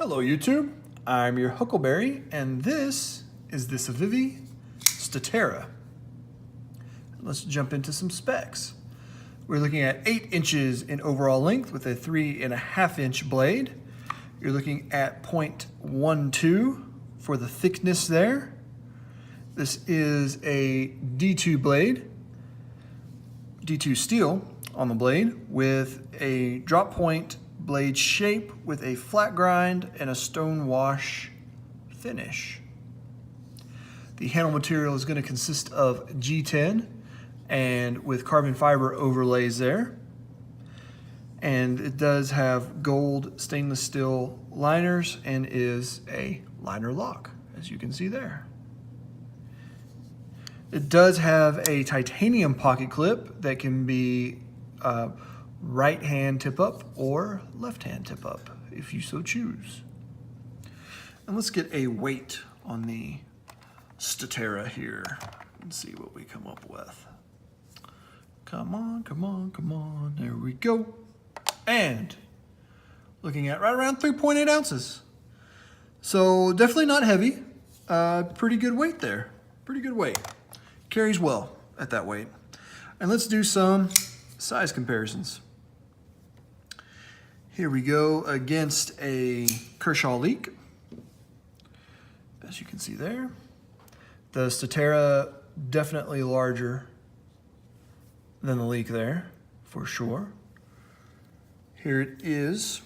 Hello YouTube, I'm your Huckleberry, and this is the Civivi Statera. Let's jump into some specs. We're looking at 8 inches in overall length with a 3.5 inch blade. You're looking at 0.12 for the thickness there. This is a D2 blade, D2 steel on the blade with a drop point blade shape with a flat grind and a stone wash finish. The handle material is going to consist of G10 and with carbon fiber overlays there. And it does have gold stainless steel liners and is a liner lock, as you can see there. It does have a titanium pocket clip that can be right hand tip up or left hand tip up if you so choose. And let's get a weight on the Statera here and see what we come up with. Come on, come on, come on. There we go. And looking at right around 3.8 ounces. So definitely not heavy. Pretty good weight there. Pretty good weight. Carries well at that weight. And let's do some size comparisons. Here we go against a Kershaw leak. As you can see there. The Statera definitely larger than the leak there, for sure. Here it is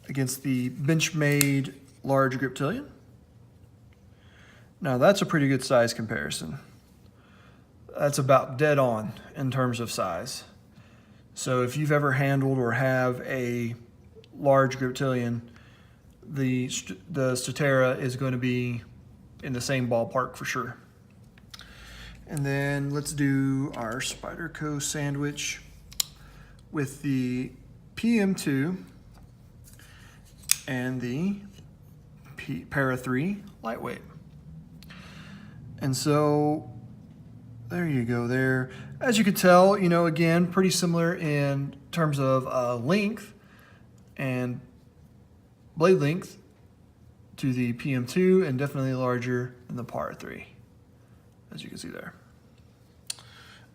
against the Benchmade large Griptilian. Now that's a pretty good size comparison. That's about dead on in terms of size. So if you've ever handled or have a large Griptilian, the Statera is going to be in the same ballpark for sure. And then let's do our Spyderco sandwich with the PM2 and the Para 3 lightweight. And so there you go there. As you can tell, you know, again, pretty similar in terms of length and blade length to the PM2 and definitely larger than the Para 3, as you can see there.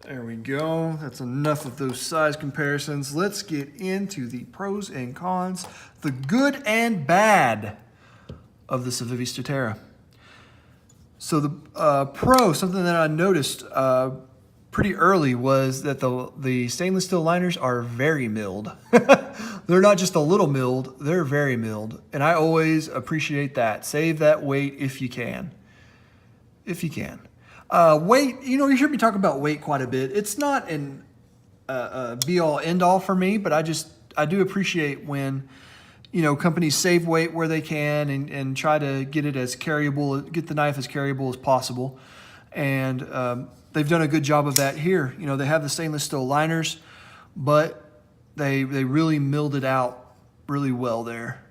There we go. That's enough of those size comparisons. Let's get into the pros and cons, the good and bad of the Civivi Statera. So the something that I noticed pretty early was that the stainless steel liners are very milled. They're not just a little milled, they're very milled. And I always appreciate that. Save that weight if you can. If you can. Weight, you know, you hear me talk about weight quite a bit. It's not an be-all, end-all for me, but I do appreciate when, you know, companies save weight where they can and try to get it as carryable, get the knife as carryable as possible. And they've done a good job of that here. You know, they have the stainless steel liners, but they really milled it out really well there.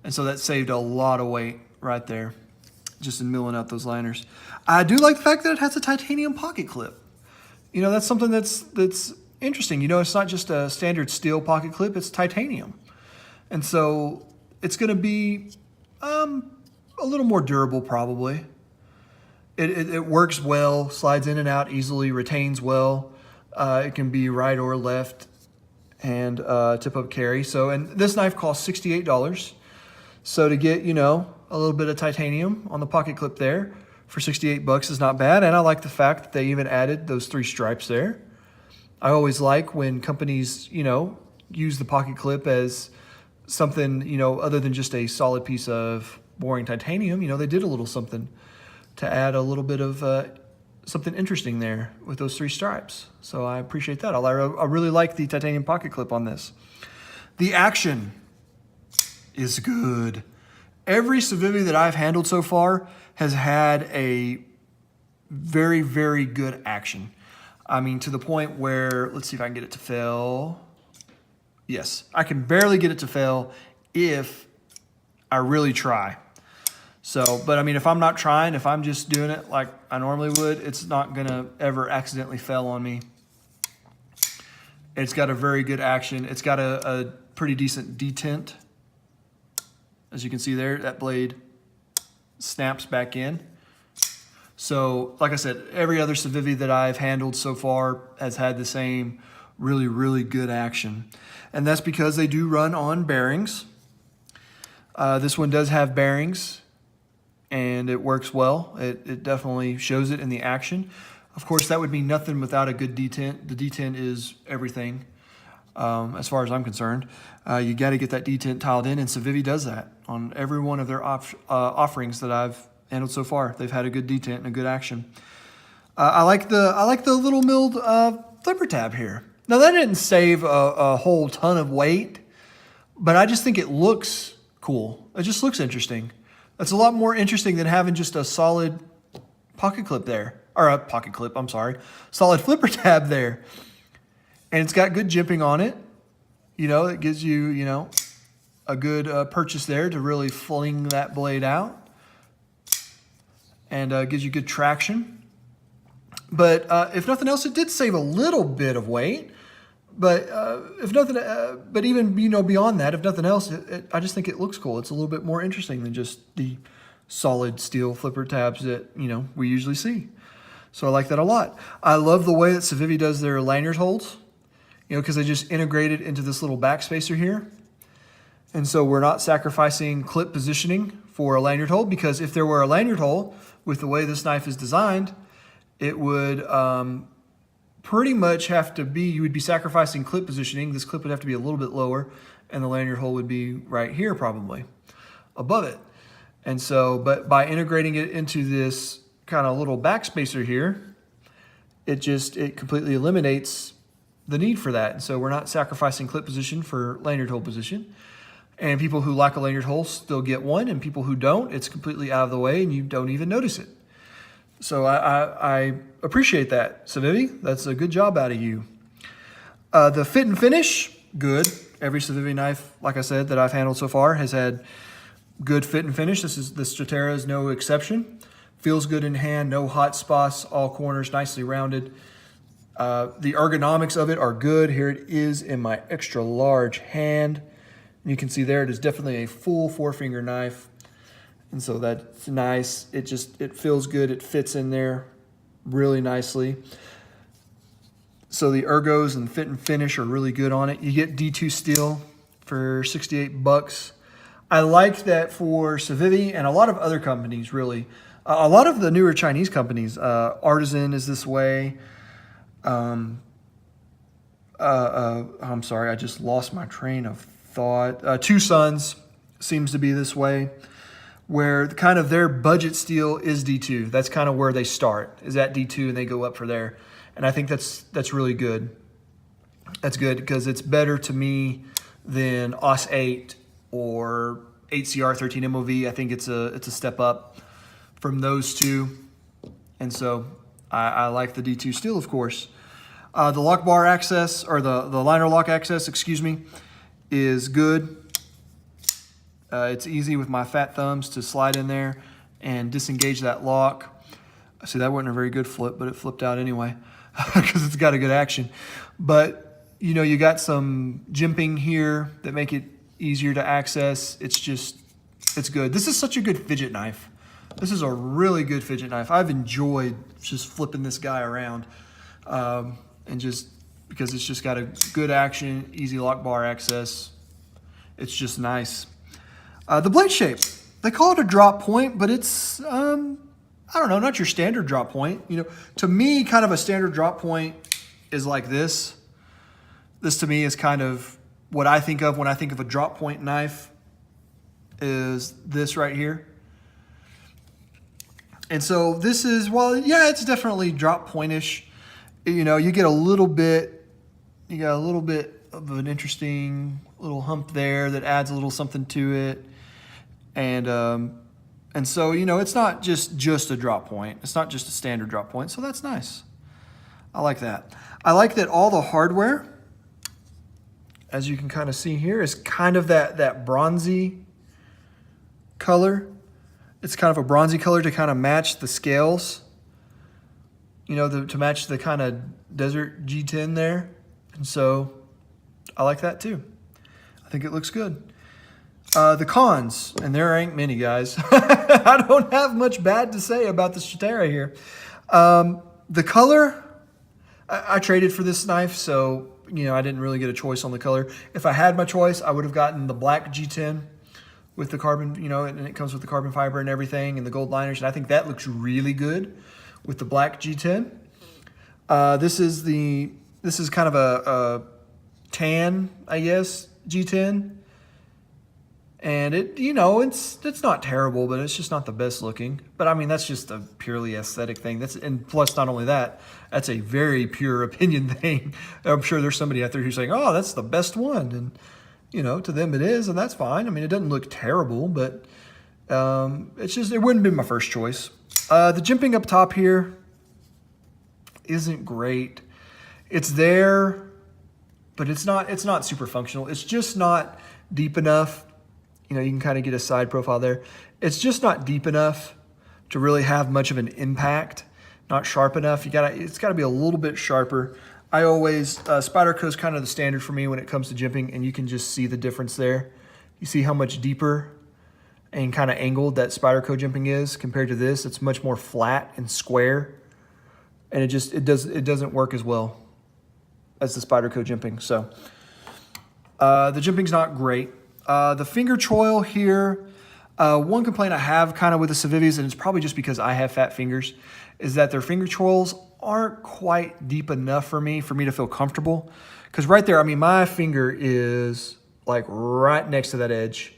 And so that saved a lot of weight right there, just in milling out those liners. I do like the fact that it has a titanium pocket clip. You know, that's something that's interesting. You know, it's not just a standard steel pocket clip, it's titanium. And so it's going to be a little more durable probably. It works well, slides in and out easily, retains well. It can be right or left and tip up carry. So, and this knife costs $68. So to get, you know, a little bit of titanium on the pocket clip there for $68 is not bad. And I like the fact that they even added those 3 stripes there. I always like when companies, you know, use the pocket clip as something, you know, other than just a solid piece of boring titanium. You know, they did a little something to add a little bit of something interesting there with those 3 stripes. So I appreciate that. I really like the titanium pocket clip on this. The action is good. Every Civivi that I've handled so far has had a very, very good action. I mean, to the point where, let's see if I can get it to fail. Yes, I can barely get it to fail if I really try. So, but I mean, if I'm not trying, if I'm just doing it like I normally would, it's not gonna ever accidentally fail on me. It's got a very good action. It's got a pretty decent detent As you can see there, that blade snaps back in. So, like I said, every other Civivi that I've handled so far has had the same really, really good action. And that's because they do run on bearings. This one does have bearings, and it works well. It definitely shows it in the action. Of course, that would be nothing without a good detent. The detent is everything, as far as I'm concerned. You got to get that detent tiled in, and Civivi does that on every one of their offerings that I've handled so far. They've had a good detent and a good action. I like the little milled flipper tab here. Now that didn't save a whole ton of weight, but I just think it looks cool. It just looks interesting. That's a lot more interesting than having just a solid pocket clip there. Or a pocket clip, I'm sorry. Solid flipper tab there. And it's got good jimping on it. You know, it gives you, you know, a good purchase there to really fling that blade out. And gives you good traction. But if nothing else, it did save a little bit of weight. But if nothing, but even, you know, beyond that, if nothing else, I just think it looks cool. It's a little bit more interesting than just the solid steel flipper tabs that, you know, we usually see. So I like that a lot. I love the way that Civivi does their lanyard holes, you know, because they just integrate it into this little backspacer here. And so we're not sacrificing clip positioning for a lanyard hole, because if there were a lanyard hole with the way this knife is designed, it would pretty much have to be, you would be sacrificing clip positioning. This clip would have to be a little bit lower, and the lanyard hole would be right here probably, above it. And so, but by integrating it into this kind of little backspacer here, it completely eliminates the need for that. And so we're not sacrificing clip position for lanyard hole position. And people who like a lanyard hole still get one, and people who don't, it's completely out of the way and you don't even notice it. So I appreciate that, Civivi. That's a good job out of you. The fit and finish, good. Every Civivi knife, like I said, that I've handled so far has had good fit and finish. The Statera is no exception. Feels good in hand, no hot spots, all corners nicely rounded. The ergonomics of it are good. Here it is in my extra large hand. And you can see there it is definitely a full 4-finger knife. And so that's nice. It feels good. It fits in there really nicely. So the ergos and fit and finish are really good on it. You get D2 steel for $68. I like that for Civivi and a lot of other companies, really. A lot of the newer Chinese companies, Artisan is this way. I'm sorry, I just lost my train of thought. Two Sons seems to be this way, where kind of their budget steel is D2. That's kind of where they start, is at D2, and they go up for there. And I think that's really good. That's good because it's better to me than OS 8 or 8CR 13 MOV. I think it's a step up from those two. And so I like the D2 steel, of course. The lock bar access, or the liner lock access, excuse me, is good. It's easy with my fat thumbs to slide in there and disengage that lock. See, that wasn't a very good flip, but it flipped out anyway because it's got a good action. But, you know, you got some jimping here that make it easier to access. It's good. This is such a good fidget knife. This is a really good fidget knife. I've enjoyed just flipping this guy around, and just because it's just got a good action, easy lock bar access. It's just nice. The blade shape, they call it a drop point, but it's, I don't know, not your standard drop point. You know, to me, kind of a standard drop point is like this. This to me is kind of what I think of when I think of a drop point knife, is this right here. And so this is, well, yeah, it's definitely drop pointish. You know, you got a little bit of an interesting little hump there that adds a little something to it. And so, you know, it's not just a drop point. It's not just a standard drop point. So that's nice. I like that. I like that all the hardware, as you can kind of see here, is kind of that bronzy color. It's kind of a bronzy color to kind of match the scales, you know, to match the kind of desert G10 there. And so I like that too. I think it looks good. The cons, and there ain't many, guys. I don't have much bad to say about the Statera here. The color, I traded for this knife, so I didn't really get a choice on the color. If I had my choice, I would have gotten the black G10 with the carbon, and it comes with the carbon fiber and everything and the gold liners, and I think that looks really good with the black G10. This is kind of a tan, I guess, G10. And it's not terrible, but it's just not the best looking. But I mean, that's just a purely aesthetic thing. And plus, not only that, that's a very pure opinion thing. I'm sure there's somebody out there who's saying, "Oh, that's the best one," and to them it is, and that's fine. I mean, it doesn't look terrible, but it wouldn't be my first choice. The jimping up top here isn't great. It's there, but it's not super functional. It's just not deep enough. You can kind of get a side profile there. It's just not deep enough to really have much of an impact. Not sharp enough. It's got to be a little bit sharper. I always, Spyderco is kind of the standard for me when it comes to jimping, and you can just see the difference there. You see how much deeper and kind of angled that Spyderco jimping is compared to this. It's much more flat and square, and it doesn't work as well as the Spyderco jimping. So the jimping's not great. The finger choil here, one complaint I have kind of with the Civivis, and it's probably just because I have fat fingers, is that their finger choils aren't quite deep enough for me to feel comfortable. Because right there, I mean, my finger is like right next to that edge.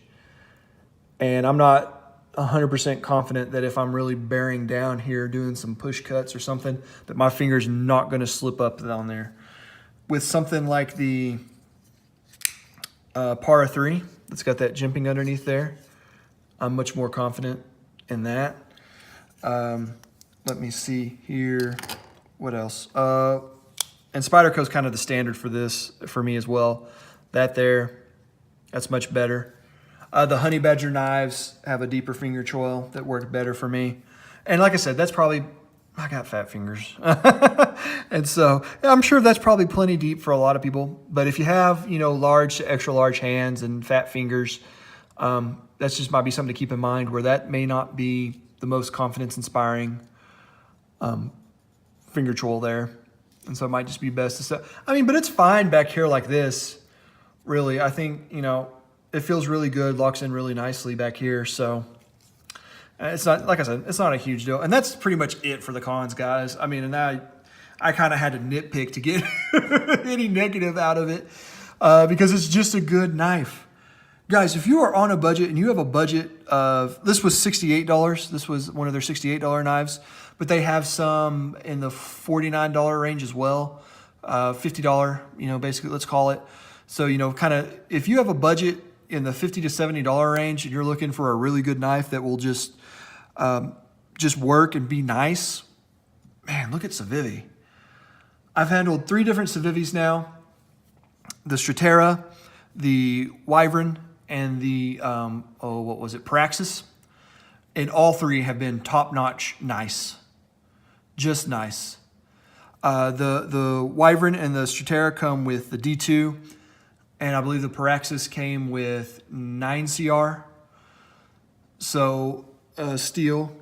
And I'm not 100% confident that if I'm really bearing down here doing some push cuts or something, that my finger's not going to slip up down there. With something like the Para 3, that's got that jimping underneath there, I'm much more confident in that. Let me see here. What else? And Spyderco's kind of the standard for this for me as well. That's much better. The Honey Badger knives have a deeper finger choil that work better for me. And like I said, I got fat fingers. And so I'm sure that's probably plenty deep for a lot of people. But if you have, large to extra large hands and fat fingers, that's just might be something to keep in mind, where that may not be the most confidence inspiring finger choil there. And so it might just be best to set. I mean, but it's fine back here like this. Really, I think, it feels really good, locks in really nicely back here. So it's not, like I said, it's not a huge deal. And that's pretty much it for the cons, guys. I mean, and I kind of had to nitpick to get any negative out of it because it's just a good knife. Guys, if you are on a budget and you have a budget of, this was $68. This was one of their $68 knives, but they have some in the $49 range as well. $50, basically, let's call it. So, kind of, if you have a budget in the $50 to $70 range and you're looking for a really good knife that will just work and be nice, man, look at Civivi. I've handled 3 different Civivis now: the Statera, the Wyvern, and the Praxis. And all 3 have been top-notch nice, just nice. The Wyvern and the Statera come with the D2, and I believe the Praxis came with 9CR, so steel.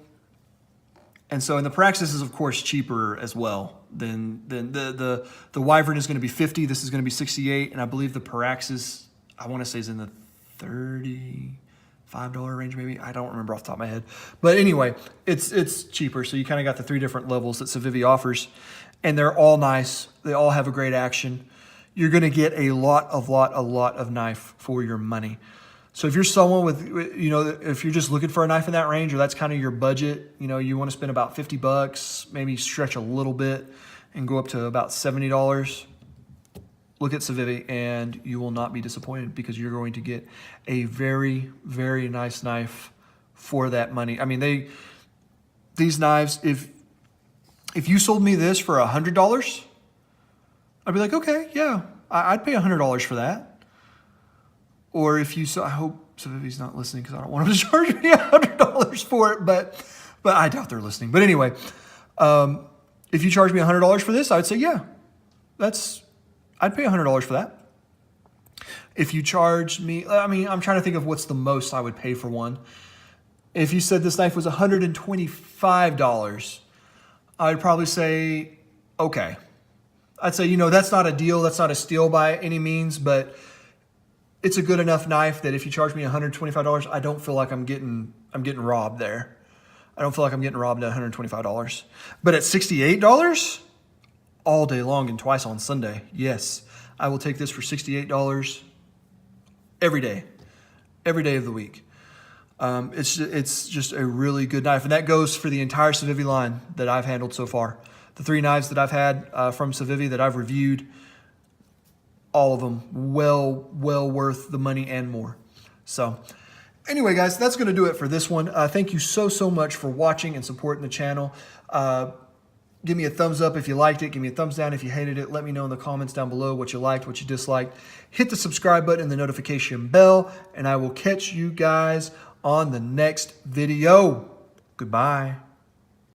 And so, and the Praxis is of course cheaper as well. Than the Wyvern is going to be $50. This is going to be $68, and I believe the Praxis, I want to say, is in the $35 range, maybe. I don't remember off the top of my head, but anyway, it's cheaper. So you kind of got the 3 different levels that Civivi offers, and they're all nice. They all have a great action. You're going to get a lot of knife for your money. So if you're someone with, if you're just looking for a knife in that range, or that's kind of your budget, you want to spend about $50, maybe stretch a little bit and go up to about $70, look at Civivi and you will not be disappointed, because you're going to get a very, very nice knife for that money. I mean, these knives, if you sold me this for $100, I'd be like, okay, yeah, I'd pay $100 for that. Or if you saw, I hope Civivi's not listening, because I don't want them to charge me $100 for it, but I doubt they're listening. But anyway, if you charge me $100 for this, I would say, yeah, I'd pay $100 for that. If you charged me, I mean, I'm trying to think of what's the most I would pay for one. If you said this knife was $125, I would probably say, okay. I'd say, that's not a deal. That's not a steal by any means, but it's a good enough knife that if you charge me $125, I don't feel like I'm getting robbed there. I don't feel like I'm getting robbed at $125. But at $68, all day long and twice on Sunday, yes, I will take this for $68 every day of the week. It's just a really good knife, and that goes for the entire Civivi line that I've handled so far. The 3 knives that I've had from Civivi that I've reviewed, all of them well worth the money and more. So anyway, guys, that's going to do it for this one. Thank you so much for watching and supporting the channel. Give me a thumbs up if you liked it. Give me a thumbs down if you hated it. Let me know in the comments down below what you liked, what you disliked. Hit the subscribe button and the notification bell, and I will catch you guys on the next video. Goodbye.